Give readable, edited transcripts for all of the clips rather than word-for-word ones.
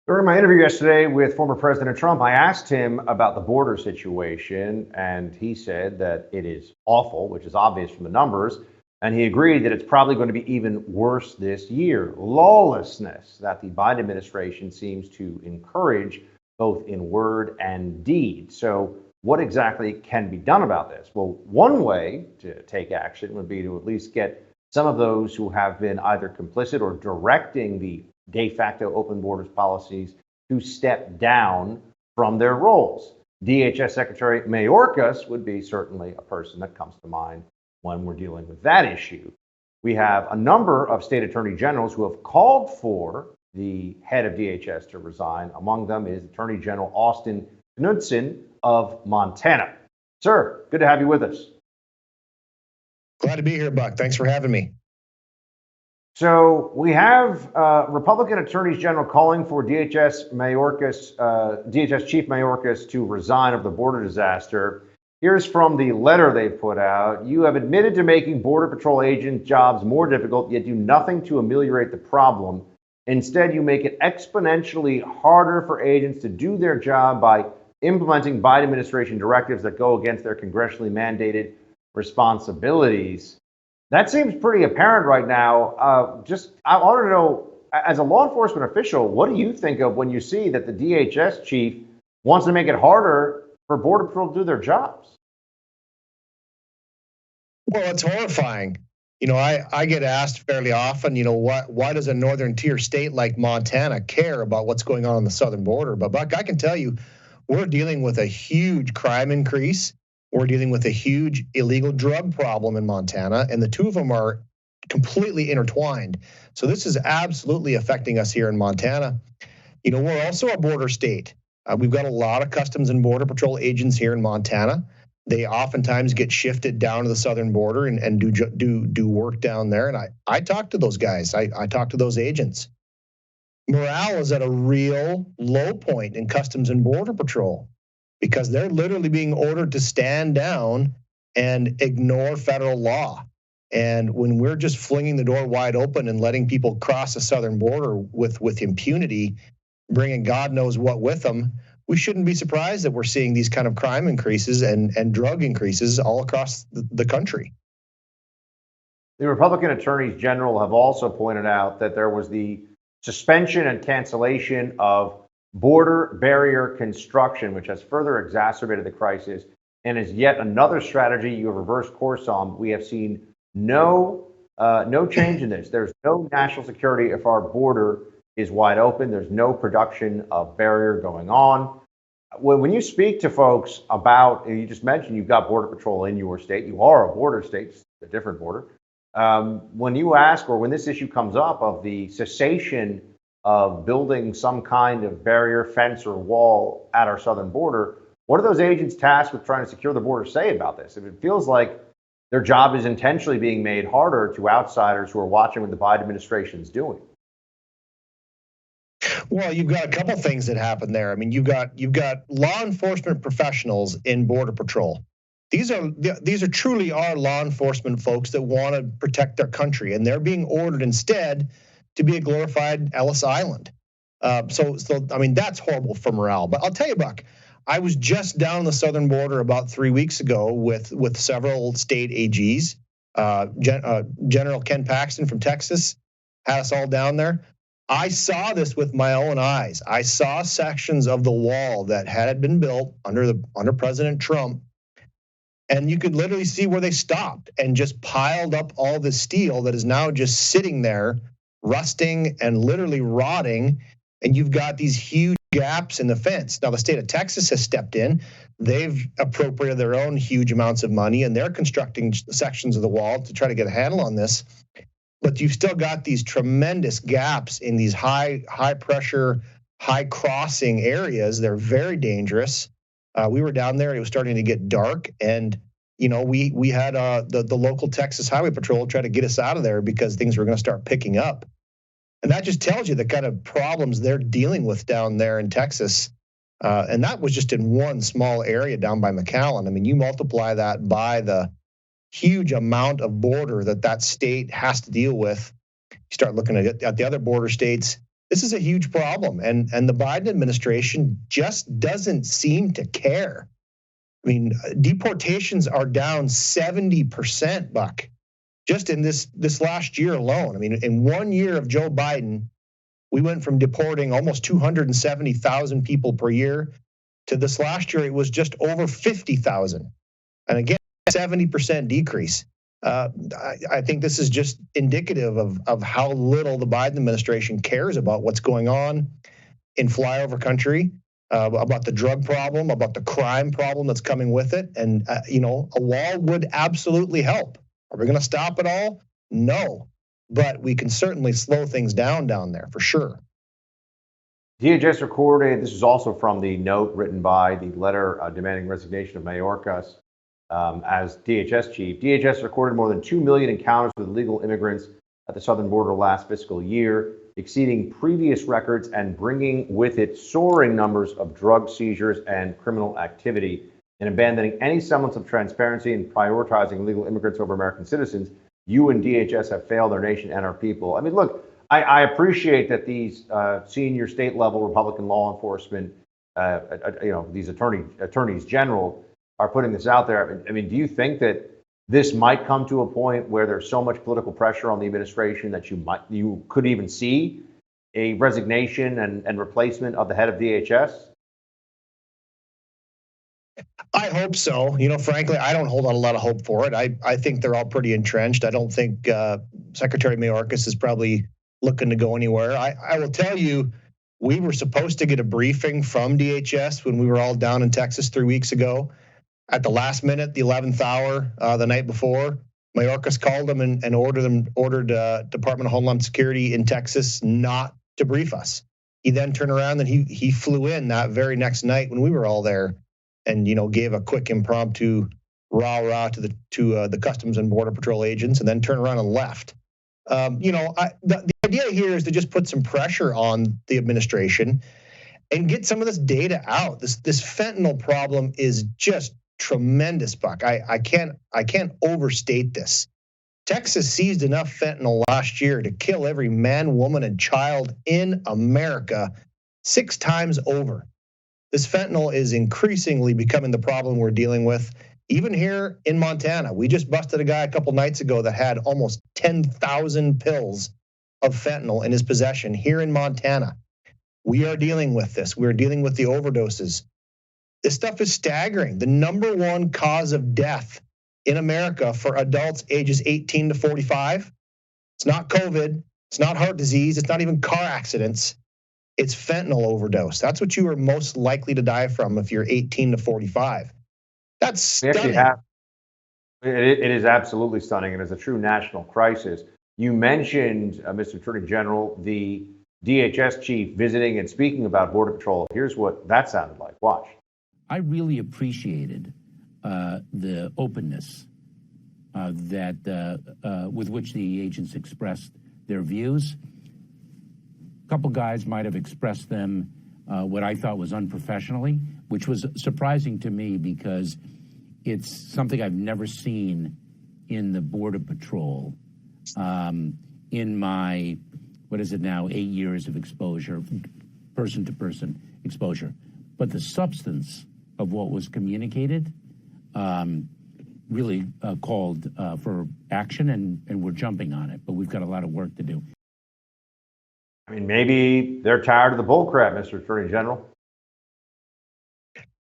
During my interview yesterday with former President Trump, I asked him about the border situation, and he said that it is awful, which is obvious from the numbers. And he agreed that it's probably going to be even worse this year. Lawlessness that the Biden administration seems to encourage, both in word and deed. So, what exactly can be done about this? Well, one way to take action would be to at least get some of those who have been either complicit or directing the de facto open borders policies to step down from their roles. DHS Secretary Mayorkas would be certainly a person that comes to mind when we're dealing with that issue. We have a number of state attorney generals who have called for the head of DHS to resign. Among them is Attorney General Austin Knudsen of Montana. Sir, good to have you with us. Glad to be here, Buck. Thanks for having me. So we have Republican attorneys general calling for DHS Chief Mayorkas to resign of the border disaster. Here's from the letter they put out. You have admitted to making Border Patrol agent jobs more difficult, yet do nothing to ameliorate the problem. Instead, you make it exponentially harder for agents to do their job by implementing Biden administration directives that go against their congressionally mandated responsibilities. That seems pretty apparent right now. I want to know, as a law enforcement official, what do you think of when you see that the DHS chief wants to make it harder for Border Patrol to do their jobs? Well, it's horrifying. I get asked fairly often, why does a northern tier state like Montana care about what's going on the southern border? But Buck, I can tell you, we're dealing with a huge crime increase. We're dealing with a huge illegal drug problem in Montana, and the two of them are completely intertwined. So this is absolutely affecting us here in Montana. We're also a border state. We've got a lot of Customs and Border Patrol agents here in Montana. They oftentimes get shifted down to the southern border and do work down there. And I talk to those guys. I talk to those agents. Morale is at a real low point in Customs and Border Patrol, because they're literally being ordered to stand down and ignore federal law. And when we're just flinging the door wide open and letting people cross the southern border with impunity, bringing God knows what with them, we shouldn't be surprised that we're seeing these kind of crime increases and drug increases all across the country. The Republican attorneys general have also pointed out that there was the suspension and cancellation of border barrier construction, which has further exacerbated the crisis and is yet another strategy you have reversed course on. We have seen no change in this. There's no national security if our border is wide open. There's no production of barrier going on. When you speak to folks about, you just mentioned you've got Border Patrol in your state. You are a border state, just a different border. When you ask, or when this issue comes up of the cessation of building some kind of barrier, fence, or wall at our southern border, what are those agents tasked with trying to secure the border say about this? If it feels like their job is intentionally being made harder to outsiders who are watching what the Biden administration is doing. Well, you've got a couple things that happen there. I mean, you've got law enforcement professionals in Border Patrol. These are truly our law enforcement folks that want to protect their country, and they're being ordered instead to be a glorified Ellis Island. So I mean, that's horrible for morale. But I'll tell you, Buck, I was just down the southern border about 3 weeks ago with several state AGs. General Ken Paxton from Texas had us all down there. I saw this with my own eyes. I saw sections of the wall that had been built under President Trump, and you could literally see where they stopped and just piled up all the steel that is now just sitting there, rusting and literally rotting. And you've got these huge gaps in the fence. Now, the state of Texas has stepped in. They've appropriated their own huge amounts of money, and they're constructing sections of the wall to try to get a handle on this. But you've still got these tremendous gaps in these high pressure, high crossing areas. They're very dangerous. We were down there. It was starting to get dark, and we had the local Texas Highway Patrol try to get us out of there because things were going to start picking up. And that just tells you the kind of problems they're dealing with down there in Texas. And that was just in one small area down by McAllen. I mean, you multiply that by the huge amount of border that state has to deal with. You start looking at the other border states, This is a huge problem, and the Biden administration just doesn't seem to care. I mean, deportations are down 70%, Buck, just in this last year alone. I mean, in 1 year of Joe Biden, we went from deporting almost 270,000 people per year to this last year, it was just over 50,000. And again, 70% decrease. I think this is just indicative of how little the Biden administration cares about what's going on in flyover country, about the drug problem, about the crime problem that's coming with it. And, a wall would absolutely help. Are we going to stop it all? No. But we can certainly slow things down there for sure. DHS recorded, this is also from the note written by the letter demanding resignation of Mayorkas as DHS chief. DHS recorded more than 2 million encounters with illegal immigrants at the southern border last fiscal year, exceeding previous records and bringing with it soaring numbers of drug seizures and criminal activity. In abandoning any semblance of transparency and prioritizing illegal immigrants over American citizens, you and DHS have failed our nation and our people. I mean, look, I appreciate that these senior state level Republican law enforcement, these attorneys general are putting this out there. I mean, do you think that this might come to a point where there's so much political pressure on the administration that you could even see a resignation and replacement of the head of DHS? I hope so. Frankly, I don't hold out a lot of hope for it. I think they're all pretty entrenched. I don't think Secretary Mayorkas is probably looking to go anywhere. I will tell you, we were supposed to get a briefing from DHS when we were all down in Texas 3 weeks ago. At the last minute, the 11th hour, the night before, Mayorkas called them and ordered Department of Homeland Security in Texas not to brief us. He then turned around and he flew in that very next night when we were all there, and gave a quick impromptu rah-rah to the Customs and Border Patrol agents, and then turned around and left. The idea here is to just put some pressure on the administration and get some of this data out. This fentanyl problem is just tremendous, Buck. I can't overstate this. Texas seized enough fentanyl last year to kill every man, woman, and child in America 6 times over. This fentanyl is increasingly becoming the problem we're dealing with. Even here in Montana, we just busted a guy a couple nights ago that had almost 10,000 pills of fentanyl in his possession here in Montana. We are dealing with this. We're dealing with the overdoses. This stuff is staggering. The number one cause of death in America for adults ages 18 to 45, it's not COVID, it's not heart disease, it's not even car accidents. It's fentanyl overdose. That's what you are most likely to die from if you're 18 to 45. That's stunning. It is absolutely stunning, and it's a true national crisis. You mentioned, Mr. Attorney General, the DHS chief visiting and speaking about Border Patrol. Here's what that sounded like. Watch. I really appreciated the openness with which the agents expressed their views. A couple guys might have expressed them what I thought was unprofessionally, which was surprising to me because it's something I've never seen in the Border Patrol in my, 8 years of exposure, person-to-person exposure. But the substance of what was communicated really called for action, and we're jumping on it. But we've got a lot of work to do. I mean, maybe they're tired of the bullcrap, Mr. Attorney General.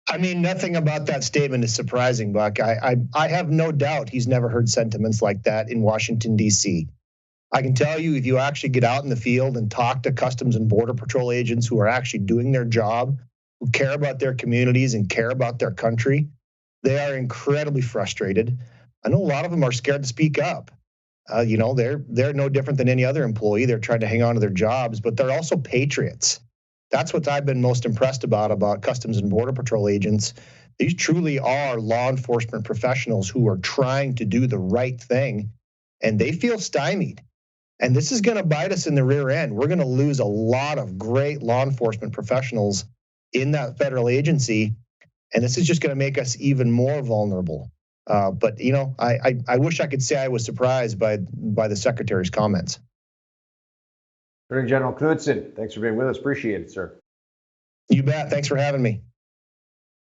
I mean, nothing about that statement is surprising, Buck. I have no doubt he's never heard sentiments like that in Washington, D.C. I can tell you, if you actually get out in the field and talk to Customs and Border Patrol agents who are actually doing their job, who care about their communities and care about their country, they are incredibly frustrated. I know a lot of them are scared to speak up. They're no different than any other employee. They're trying to hang on to their jobs, but they're also patriots. That's what I've been most impressed about Customs and Border Patrol agents. These truly are law enforcement professionals who are trying to do the right thing, and they feel stymied. And this is going to bite us in the rear end. We're going to lose a lot of great law enforcement professionals in that federal agency, and this is just going to make us even more vulnerable. But I wish I could say I was surprised by the secretary's comments. Attorney General Knudsen, thanks for being with us. Appreciate it, sir. You bet. Thanks for having me.